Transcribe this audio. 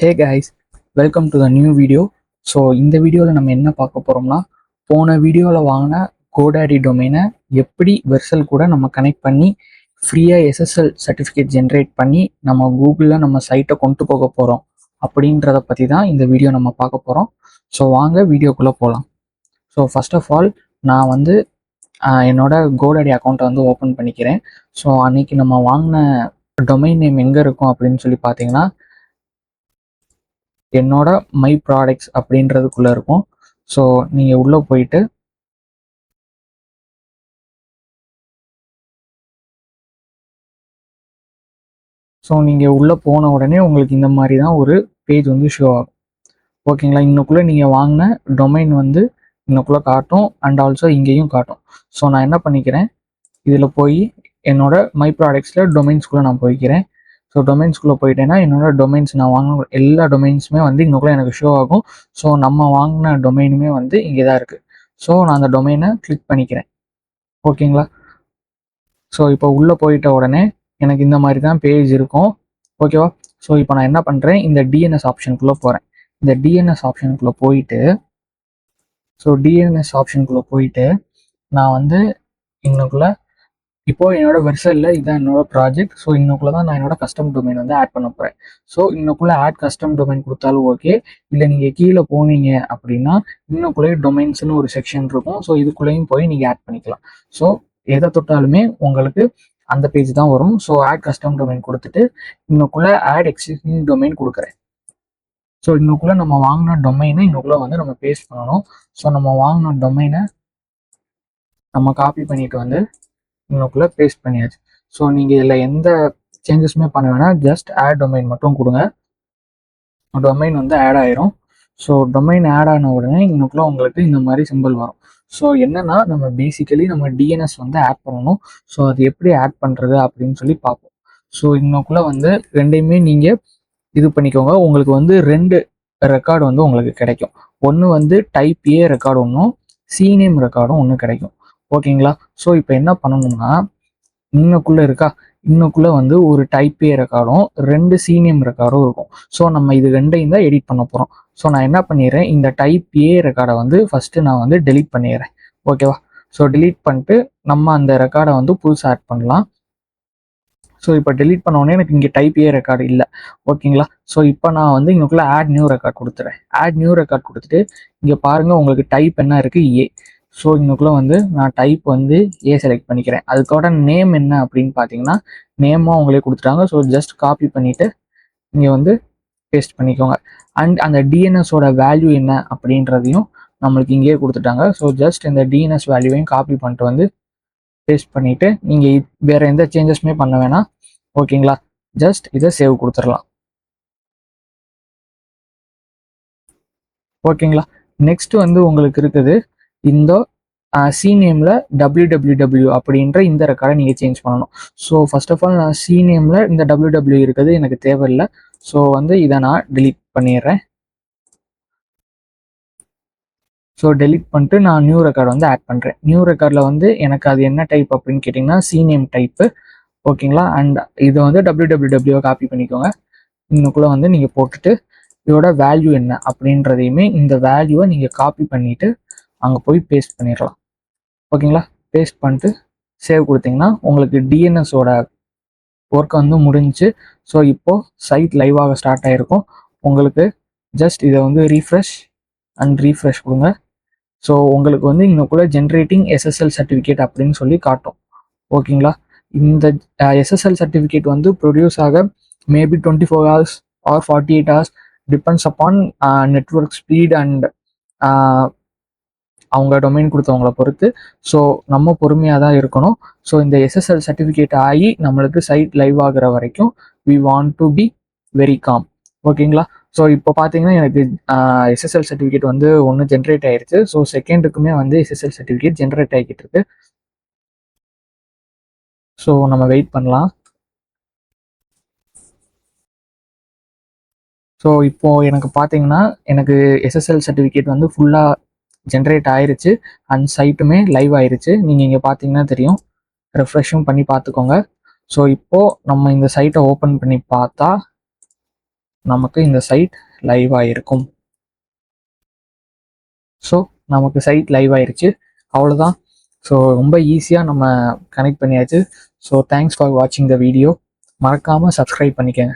Hey guys, welcome to the new video. So இந்த வீடியோவில் நம்ம என்ன பார்க்க போகிறோம்னா, போன வீடியோவில் வாங்கின கோடாடி டொமைனை எப்படி வெர்சல் கூட நம்ம கனெக்ட் பண்ணி ஃப்ரீயாக எஸ்எஸ்எல் சர்டிஃபிகேட் ஜென்ரேட் பண்ணி நம்ம கூகுளில் நம்ம சைட்டை கொண்டு போக போகிறோம் அப்படின்றத பற்றி தான் இந்த வீடியோ நம்ம பார்க்க போகிறோம். ஸோ வாங்க வீடியோக்குள்ளே போகலாம். ஸோ ஃபர்ஸ்ட் ஆஃப் ஆல் நான் என்னோட கோடாடி அக்கௌண்ட்டை ஓப்பன் பண்ணிக்கிறேன். ஸோ அன்னைக்கு நம்ம வாங்கின டொமைன் நேம் எங்கே இருக்கும் அப்படின்னு சொல்லி பார்த்தீங்கன்னா, என்னோட மை ப்ராடக்ட்ஸ் அப்படின்றதுக்குள்ள இருக்கும். ஸோ நீங்கள் உள்ளே போயிட்டு உள்ளே போன உடனே உங்களுக்கு இந்த மாதிரி தான் ஒரு பேஜ் ஷோ ஆகும். ஓகேங்களா, இன்னுக்குள்ளே நீங்கள் வாங்கின டொமைன் இன்னுக்குள்ளே காட்டும் அண்ட் ஆல்சோ இங்கேயும் காட்டும். ஸோ நான் என்ன பண்ணிக்கிறேன், இதில் போய் என்னோட மை ப்ராடக்ட்ஸில் டொமைன்ஸ்குள்ளே நான் போய்க்கிறேன். ஸோ டொமைன்ஸ்குள்ளே போயிட்டேன்னா என்னோட டொமைன்ஸ் நான் வாங்கின எல்லா டொமைன்ஸுமே இன்னுக்குள்ளே எனக்கு ஷோ ஆகும். ஸோ நம்ம வாங்கின டொமைனுமே இங்கே தான் இருக்குது. ஸோ நான் அந்த டொமைனை கிளிக் பண்ணிக்கிறேன். ஓகேங்களா, ஸோ இப்போ உள்ளே போயிட்ட உடனே எனக்கு இந்த மாதிரி தான் பேஜ் இருக்கும். ஓகேவா, ஸோ இப்போ நான் என்ன பண்ணுறேன், இந்த டிஎன்எஸ் ஆப்ஷனுக்குள்ளே போகிறேன். இந்த டிஎன்எஸ் ஆப்ஷனுக்குள்ளே போயிட்டு நான் இன்னுக்குள்ளே இப்போ என்னோட வெர்சலில் இதான் என்னோட ப்ராஜெக்ட். ஸோ இன்னுக்குள்ள தான் நான் என்னோட கஸ்டம் டொமைன் ஆட் பண்ண போகிறேன். ஸோ இன்னுக்குள்ளே ஆட் கஸ்டம் டொமைன் கொடுத்தாலும் ஓகே, இல்லை நீங்கள் கீழே போனீங்க அப்படின்னா இன்னுக்குள்ளே டொமைன்ஸ்னு ஒரு செக்ஷன் இருக்கும். ஸோ இதுக்குள்ளேயும் போய் நீங்கள் ஆட் பண்ணிக்கலாம். ஸோ எதை தொட்டாலுமே உங்களுக்கு அந்த பேஜ் தான் வரும். ஸோ ஆட் கஸ்டம் டொமைன் கொடுத்துட்டு இன்னுக்குள்ளே ஆட் எக்ஸிஸ்டிங் டொமைன் கொடுக்குறேன். ஸோ இன்னுக்குள்ளே நம்ம வாங்கின டொமைனை இன்னுக்குள்ளே நம்ம பேஸ்ட் பண்ணணும். ஸோ நம்ம வாங்கின டொமைனை நம்ம காப்பி பண்ணிட்டு இன்னுக்குள்ளே பேஸ்ட் பண்ணியாச்சு. ஸோ நீங்கள் இதில் எந்த சேஞ்சஸுமே பண்ண வேணாம், ஜஸ்ட் ஆட் டொமைன் மட்டும் கொடுங்க. டொமைன் ஆட் ஆயிரும். ஸோ டொமைன் ஆட் ஆன உடனே இன்னுக்குள்ளே உங்களுக்கு இந்த மாதிரி சிம்பிள் வரும். ஸோ என்னன்னா, நம்ம பேசிக்கலி நம்ம டிஎன்எஸ் ஆட் பண்ணணும். ஸோ அது எப்படி ஆட் பண்ணுறது அப்படின்னு சொல்லி பார்ப்போம். ஸோ இன்னுக்குள்ளே ரெண்டையுமே நீங்கள் இது பண்ணிக்கோங்க. உங்களுக்கு 2 ரெக்கார்டு உங்களுக்கு கிடைக்கும். ஒன்று டைப் ஏ ரெக்கார்டு ஒன்றும் சிநேம் ரெக்கார்டும் ஒன்று கிடைக்கும். ஓகேங்களா, ஸோ இப்போ என்ன பண்ணணும்னா, இன்னுக்குள்ளே ஒரு டைப் ஏ ரெக்கார்டும் 2 சிநேம் ரெக்கார்டும் இருக்கும். ஸோ நம்ம இது ரெண்டையும் தான் எடிட் பண்ண போகிறோம். ஸோ நான் என்ன பண்ணிடுறேன், இந்த டைப் ஏ ரெக்கார்டை ஃபஸ்ட்டு நான் டெலீட் பண்ணிடுறேன். ஓகேவா, ஸோ டெலீட் பண்ணிட்டு நம்ம அந்த ரெக்கார்டை புதுசாக ஆட் பண்ணலாம். ஸோ இப்போ டெலீட் பண்ண உடனே எனக்கு இங்கே டைப் ஏ ரெக்கார்டு இல்லை. ஓகேங்களா, ஸோ இப்போ நான் இன்னுக்குள்ளே ஆட் நியூ ரெக்கார்ட் கொடுத்துறேன். ஆட் நியூ ரெக்கார்ட் கொடுத்துட்டு இங்கே பாருங்கள், உங்களுக்கு டைப் என்ன இருக்குது, ஏ. ஸோ இன்னுக்குள்ளே நான் டைப் ஏ செலக்ட் பண்ணிக்கிறேன். அதுக்கோட நேம் என்ன அப்படின்னு பார்த்தீங்கன்னா, நேமும் அவங்களே கொடுத்துட்டாங்க. ஸோ ஜஸ்ட் காப்பி பண்ணிவிட்டு இங்கே பேஸ்ட் பண்ணிக்கோங்க. அண்ட் அந்த டிஎன்எஸோட வேல்யூ என்ன அப்படின்றதையும் நம்மளுக்கு இங்கேயே கொடுத்துட்டாங்க. ஸோ ஜஸ்ட் இந்த டிஎன்எஸ் வேல்யூவையும் காப்பி பண்ணிட்டு பேஸ்ட் பண்ணிவிட்டு நீங்கள் வேறு எந்த சேஞ்சஸுமே பண்ண வேணாம். ஓகேங்களா, ஜஸ்ட் இதை சேவ் கொடுத்துடலாம். ஓகேங்களா, நெக்ஸ்ட் உங்களுக்கு இருக்குது இந்த சிநேமில் www அப்படின்ற இந்த ரெக்கார்டை நீங்கள் சேஞ்ச் பண்ணணும். ஸோ ஃபர்ஸ்ட் ஆஃப் ஆல் நான் சிநேமில் இந்த www இருக்குது எனக்கு தேவையில்லை. ஸோ இதை நான் டெலீட் பண்ணிடுறேன். ஸோ டெலீட் பண்ணிட்டு நான் நியூ ரெக்கார்டு ஆட் பண்ணுறேன். நியூ ரெக்கார்டில் எனக்கு அது என்ன டைப் அப்படின்னு கேட்டிங்கன்னா, சிநேம் டைப்பு. ஓகேங்களா, அண்ட் இதை www காப்பி பண்ணிக்கோங்க. இன்னுக்குள்ளே நீங்கள் போட்டுட்டு இதோட வேல்யூ என்ன அப்படின்றதையுமே இந்த வேல்யூவை நீங்கள் காப்பி பண்ணிவிட்டு அங்கே போய் பேஸ்ட் பண்ணிடலாம். ஓகேங்களா, பேஸ்ட் பண்ணிட்டு சேவ் கொடுத்தீங்கன்னா உங்களுக்கு டிஎன்எஸோட ஒர்க் முடிஞ்சு. ஸோ இப்போது சைட் லைவாக ஸ்டார்ட் ஆகிருக்கும். உங்களுக்கு ஜஸ்ட் இதை ரீஃப்ரெஷ் அண்ட் ரீஃப்ரெஷ் கொடுங்க. ஸோ உங்களுக்கு இன்னுக்குள்ளே ஜென்ரேட்டிங் எஸ்எஸ்எல் சர்டிஃபிகேட் அப்படின்னு சொல்லி காட்டும். ஓகேங்களா, இந்த எஸ்எஸ்எல் சர்டிஃபிகேட் ப்ரொடியூஸ் ஆக maybe 24 hours or 48 hours depends upon network speed and அவங்க டொமைன் கொடுத்தவங்கள பொறுத்து. ஸோ நம்ம பொறுமையாக தான் இருக்கணும். ஸோ இந்த எஸ்எஸ்எல் சர்டிஃபிகேட் ஆகி நம்மளுக்கு சைட் லைவ் ஆகிற வரைக்கும் we want to be very calm. ஓகேங்களா, ஸோ இப்போ பார்த்தீங்கன்னா எனக்கு எஸ்எஸ்எல் சர்டிஃபிகேட் ஒன்று ஜென்ரேட் ஆயிடுச்சு. ஸோ செகண்டுக்குமே எஸ்எஸ்எல் சர்டிஃபிகேட் ஜென்ரேட் ஆகிக்கிட்டு இருக்கு. ஸோ நம்ம வெயிட் பண்ணலாம். ஸோ இப்போது எனக்கு பார்த்தீங்கன்னா எனக்கு எஸ்எஸ்எல் சர்டிஃபிகேட் ஃபுல்லாக ஜென்ரேட் ஆயிருச்சு அண்ட் சைட்டுமே லைவ் ஆயிருச்சு. நீங்கள் இங்கே பார்த்தீங்கன்னா தெரியும், ரெஃப்ரெஷும் பண்ணி பார்த்துக்கோங்க. ஸோ இப்போது நம்ம இந்த சைட்டை ஓப்பன் பண்ணி பார்த்தா நமக்கு இந்த சைட் லைவ் ஆகிருக்கும். ஸோ நமக்கு சைட் லைவ் ஆயிருச்சு, அவ்வளோதான். ஸோ ரொம்ப ஈஸியாக நம்ம கனெக்ட் பண்ணியாச்சு. ஸோ தேங்க்ஸ் ஃபார் வாட்சிங் த வீடியோ. மறக்காமல் சப்ஸ்கிரைப் பண்ணிக்கங்க.